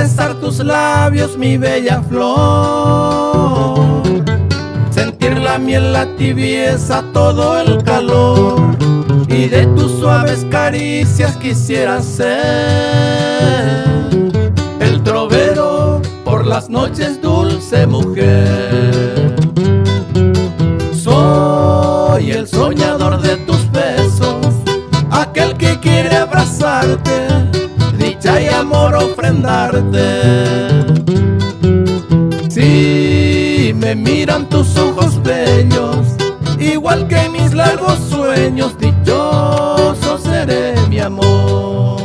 besar tus labios, mi bella flor, sentir la miel, la tibieza, todo el calor, y de tus suaves caricias quisiera ser el trovero por las noches, dulce mujer. Soy el soñador de tus besos, aquel que quiere abrazarte, dicha y amor ofrendarte. Si me miran tus ojos bellos, igual que mis largos sueños, dichoso seré, mi amor.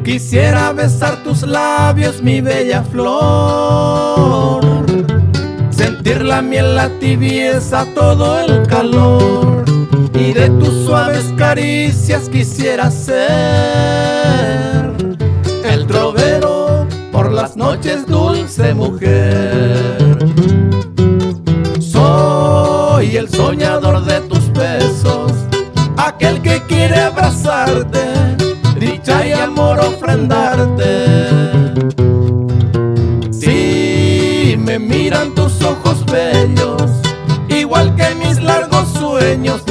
Quisiera besar tus labios, mi bella flor, sentir la miel, la tibieza, todo el calor, y de tus suaves caricias quisiera ser el trovero por las noches, dulce mujer. Soy el soñador de tus besos, aquel que quiere abrazarte, dicha y amor ofrendarte. Si me miran tus ojos bellos, igual que mis largos sueños,